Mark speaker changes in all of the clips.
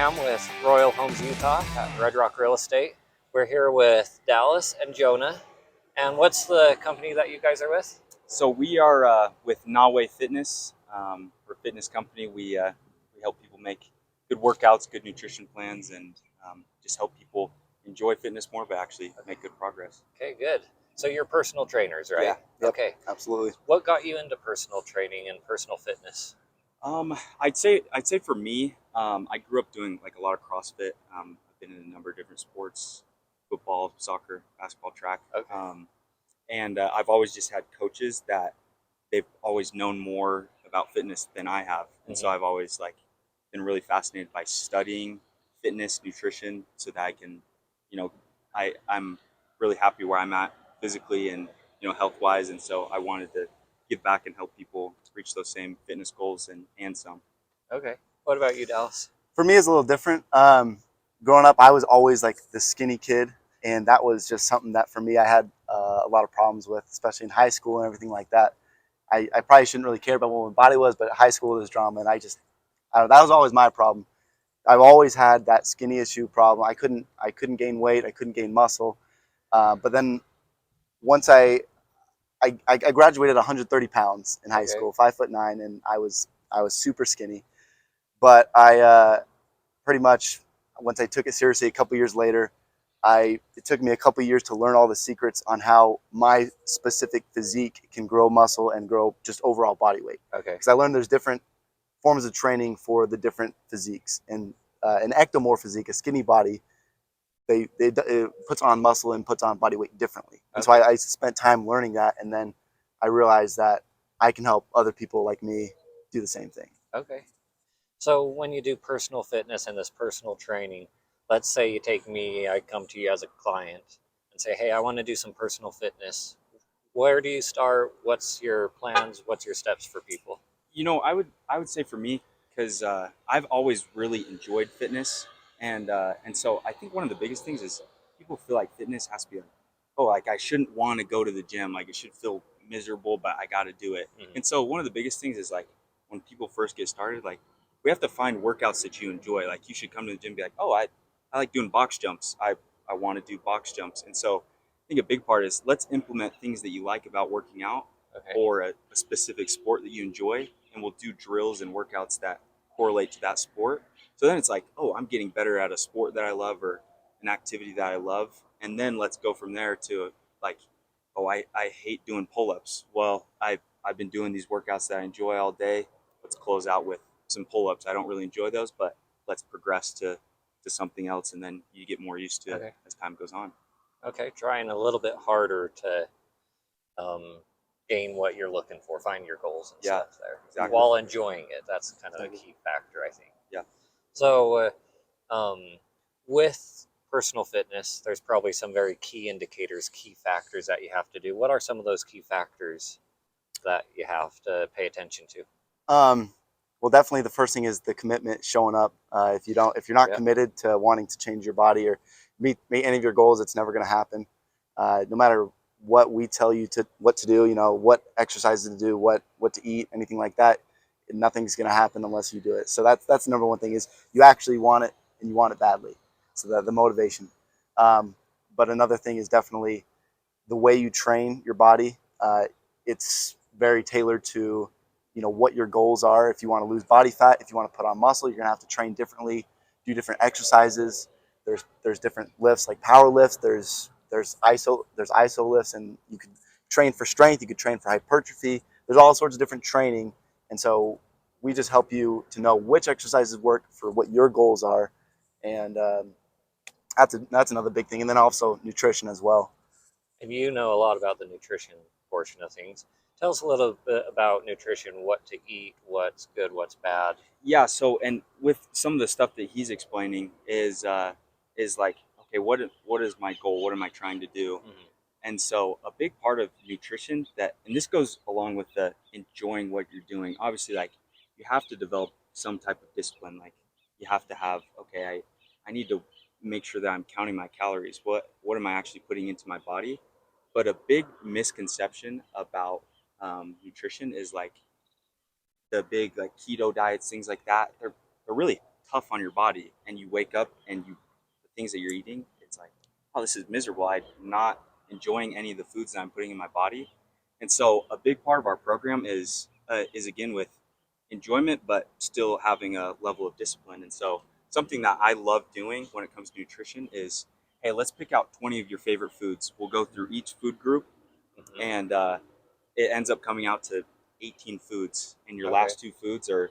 Speaker 1: Abraham with Royal Homes Utah at Red Rock Real Estate. We're here with Dallas and Jonah. And what's the company that you guys are with?
Speaker 2: So we are with NAHWAY Fitness. We're a fitness company. We help people make good workouts, good nutrition plans, and just help people enjoy fitness more, but actually make good progress.
Speaker 1: Okay, good. So you're personal trainers, right?
Speaker 2: Yeah. Yep,
Speaker 1: okay.
Speaker 2: absolutely.
Speaker 1: What got you into personal training and personal fitness?
Speaker 2: I'd say for me, I grew up doing like a lot of CrossFit. I've been in a number of different sports: football, soccer, basketball, track.
Speaker 1: Okay.
Speaker 2: And I've always just had coaches that they've always known more about fitness than I have, and so I've always been really fascinated by studying fitness, nutrition, so that I can, I'm really happy where I'm at physically and health wise, and so I wanted to give back and help people reach those same fitness goals and some.
Speaker 1: Okay. What about you, Dallas?
Speaker 3: For me, it's a little different. Growing up, I was always like the skinny kid, and that was just something that for me I had a lot of problems with, especially in high school and everything like that. I probably shouldn't really care about what my body was, but high school there's drama, and that was always my problem. I've always had that skinny issue problem. I couldn't gain weight, I couldn't gain muscle. But then once I graduated 130 pounds in high school, 5'9", and I was super skinny. But I pretty much, once I took it seriously a couple years later, it took me a couple years to learn all the secrets on how my specific physique can grow muscle and grow just overall body weight.
Speaker 1: Okay.
Speaker 3: Because I learned there's different forms of training for the different physiques. And an ectomorph physique, a skinny body, it puts on muscle and puts on body weight differently. And so I spent time learning that, and then I realized that I can help other people like me do the same thing.
Speaker 1: Okay. So when you do personal fitness and this personal training, let's say you take me, I come to you as a client and say, hey, I want to do some personal fitness. Where do you start? What's your plans? What's your steps for people?
Speaker 2: I would say for me, because I've always really enjoyed fitness, and so I think one of the biggest things is people feel like fitness has to be like, oh, like I shouldn't want to go to the gym, like it should feel miserable, but I got to do it. And so one of the biggest things is like when people first get started, like we have to find workouts that you enjoy. Like you should come to the gym and be like, oh, I like doing box jumps. I want to do box jumps, and so I think a big part is let's implement things that you like about working out, or a specific sport that you enjoy, and we'll do drills and workouts that correlate to that sport. So then it's like, oh, I'm getting better at a sport that I love or an activity that I love. And then let's go from there to like, oh, I hate doing pull-ups. Well, I've been doing these workouts that I enjoy all day. Let's close out with some pull-ups. I don't really enjoy those, but let's progress to something else, and then you get more used to it as time goes on.
Speaker 1: Okay, trying a little bit harder to gain what you're looking for, find your goals and stuff there,
Speaker 2: exactly.
Speaker 1: while enjoying it. That's kind of a key factor, I think.
Speaker 2: Yeah.
Speaker 1: So with personal fitness, there's probably some very key indicators, key factors that you have to do. What are some of those key factors that you have to pay attention to?
Speaker 3: Well, definitely the first thing is the commitment, showing up. If you're not committed to wanting to change your body or meet any of your goals, it's never going to happen. No matter what we tell you what to do, what exercises to do, what to eat, anything like that, nothing's going to happen unless you do it. So that's the number one thing, is you actually want it, and you want it badly. So the motivation. But another thing is definitely the way you train your body. It's very tailored to what your goals are. If you want to lose body fat, if you want to put on muscle, you're gonna have to train differently, do different exercises. There's different lifts, like power lifts. There's iso lifts, and you could train for strength, you could train for hypertrophy. There's all sorts of different training, and so we just help you to know which exercises work for what your goals are, and that's another big thing. And then also nutrition as well.
Speaker 1: And you know a lot about the nutrition portion of things. Tell us a little bit about nutrition, what to eat, what's good, what's bad.
Speaker 2: Yeah, so and with some of the stuff that he's explaining is like, okay, what is my goal? What am I trying to do? And so a big part of nutrition and this goes along with the enjoying what you're doing. Obviously, like you have to develop some type of discipline. Like you have to have, okay, I need to make sure that I'm counting my calories. What am I actually putting into my body? But a big misconception about nutrition is like the big like keto diets, things like that. They're really tough on your body, and you wake up and the things that you're eating, it's like, oh, this is miserable. I'm not enjoying any of the foods that I'm putting in my body. And so a big part of our program is again with enjoyment, but still having a level of discipline. And so something that I love doing when it comes to nutrition is, hey, let's pick out 20 of your favorite foods. We'll go through each food group,
Speaker 1: Hmm.
Speaker 2: and it ends up coming out to 18 foods. And your
Speaker 1: Okay.
Speaker 2: last two foods are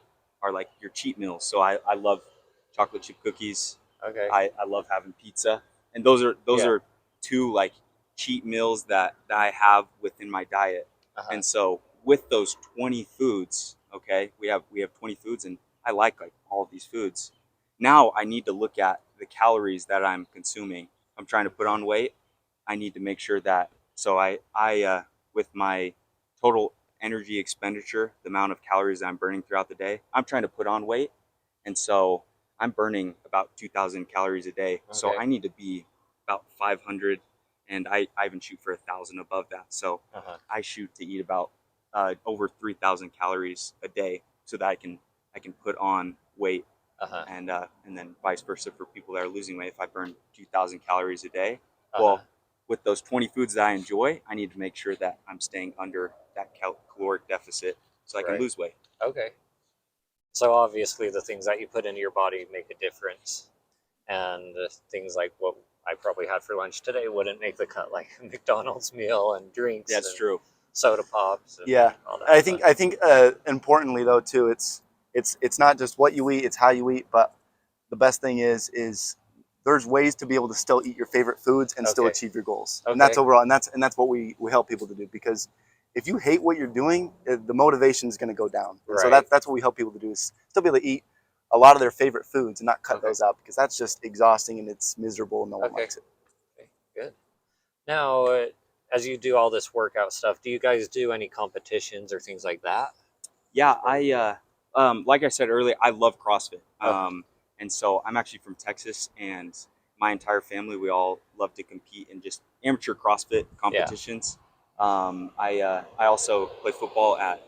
Speaker 2: like your cheat meals. So I love chocolate chip cookies.
Speaker 1: Okay.
Speaker 2: I love having pizza, and those
Speaker 1: Yeah.
Speaker 2: are two like cheat meals that I have within my diet.
Speaker 1: Uh-huh.
Speaker 2: And so with those 20 foods, okay, we have 20 foods, and I like all of these foods. Now I need to look at the calories that I'm consuming. I'm trying to put on weight. I need to make sure that so I with my total energy expenditure, the amount of calories that I'm burning throughout the day, I'm trying to put on weight, and so I'm burning about 2,000 calories a day. So
Speaker 1: Okay.
Speaker 2: I need to be about 500, and I even shoot for 1,000 above that. So
Speaker 1: Uh-huh.
Speaker 2: I shoot to eat about over 3,000 calories a day, so that I can put on weight,
Speaker 1: Uh-huh.
Speaker 2: and then vice versa for people that are losing weight. If I burn 2,000 calories a day,
Speaker 1: Uh-huh.
Speaker 2: well, with those 20 foods that I enjoy, I need to make sure that I'm staying under that caloric deficit so I can
Speaker 1: Right.
Speaker 2: lose weight.
Speaker 1: Okay. So obviously the things that you put into your body make a difference. And things like what I probably had for lunch today wouldn't make the cut, like a McDonald's meal and drinks
Speaker 2: That's
Speaker 1: and
Speaker 2: true.
Speaker 1: soda pops and
Speaker 3: Yeah,
Speaker 1: all that
Speaker 3: I
Speaker 1: stuff.
Speaker 3: think importantly though too, it's not just what you eat, it's how you eat. But the best thing is there's ways to be able to still eat your favorite foods and still
Speaker 1: Okay.
Speaker 3: achieve your goals. And that's
Speaker 1: Okay.
Speaker 3: overall, and that's what we help people to do. Because if you hate what you're doing, the motivation is going to go down. And so
Speaker 1: Right.
Speaker 3: that's what we help people to do, is still be able to eat a lot of their favorite foods and not cut
Speaker 1: Okay.
Speaker 3: those out, because that's just exhausting and it's miserable and no one
Speaker 1: Okay.
Speaker 3: likes it.
Speaker 1: Okay. Good. Now, as you do all this workout stuff, do you guys do any competitions or things like that?
Speaker 2: Yeah, like I said earlier, I love CrossFit.
Speaker 1: Uh-huh.
Speaker 2: And so I'm actually from Texas, and my entire family, we all love to compete in just amateur CrossFit
Speaker 1: Yeah.
Speaker 2: competitions. I also play football at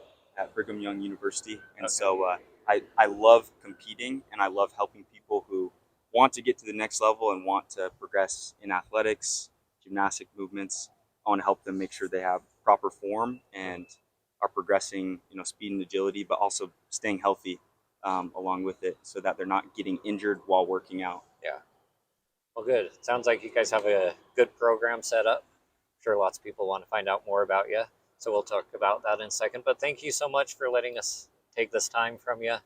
Speaker 2: Brigham Young University, and
Speaker 1: Okay.
Speaker 2: so I love competing, and I love helping people who want to get to the next level and want to progress in athletics, gymnastic movements. I want to help them make sure they have proper form and are progressing, speed and agility, but also staying healthy along with it, so that they're not getting injured while working out.
Speaker 1: Yeah. Well, good. It sounds like you guys have a good program set up. I'm sure lots of people want to find out more about you. So we'll talk about that in a second. But thank you so much for letting us take this time from you,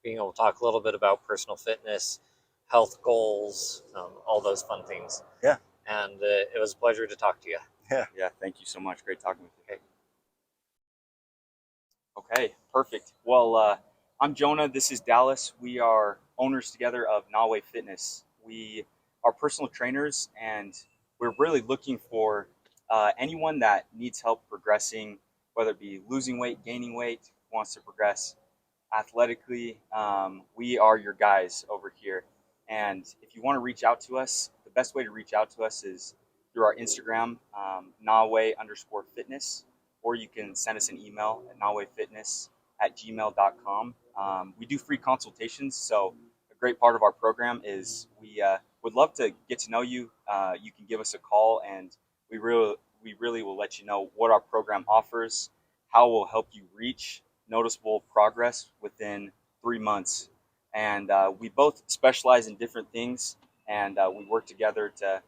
Speaker 1: being able to talk a little bit about personal fitness, health goals, all those fun things.
Speaker 3: Yeah,
Speaker 1: And it was a pleasure to talk to you.
Speaker 3: yeah.
Speaker 2: Yeah, thank you so much. Great talking with you.
Speaker 1: Okay.
Speaker 2: Okay, perfect. Well, I'm Jonah. This is Dallas. We are owners together of NAHWAY Fitness. We are personal trainers, and we're really looking for anyone that needs help progressing, whether it be losing weight, gaining weight, wants to progress athletically. We are your guys over here. And if you want to reach out to us, the best way to reach out to us is through our Instagram, Nahway_fitness, or you can send us an email at nahwayfitness@gmail.com. We do free consultations, so a great part of our program is we would love to get to know you. You can give us a call, and we really will let you know what our program offers, how we'll help you reach noticeable progress within 3 months. And we both specialize in different things, and we work together to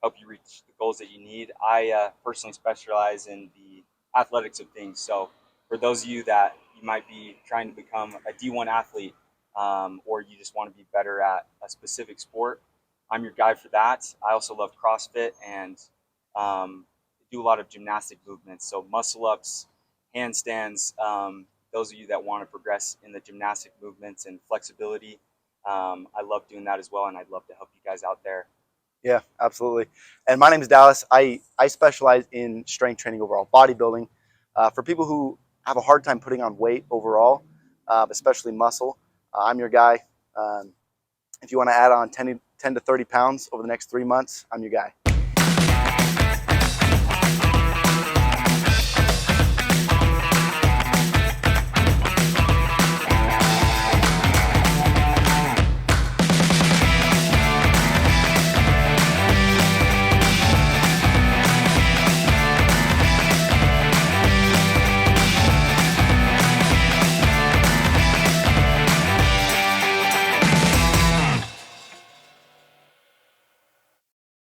Speaker 2: help you reach the goals that you need. I personally specialize in the athletics of things. So for those of you that you might be trying to become a D1 athlete, or you just want to be better at a specific sport, I'm your guy for that. I also love CrossFit and do a lot of gymnastic movements. So muscle ups, handstands. Those of you that want to progress in the gymnastic movements and flexibility, I love doing that as well, and I'd love to help you guys out there.
Speaker 3: Yeah, absolutely. And my name is Dallas. I specialize in strength training overall, bodybuilding. For people who have a hard time putting on weight overall, especially muscle, I'm your guy. If you want to add on 10 to 30 pounds over the next 3 months, I'm your guy.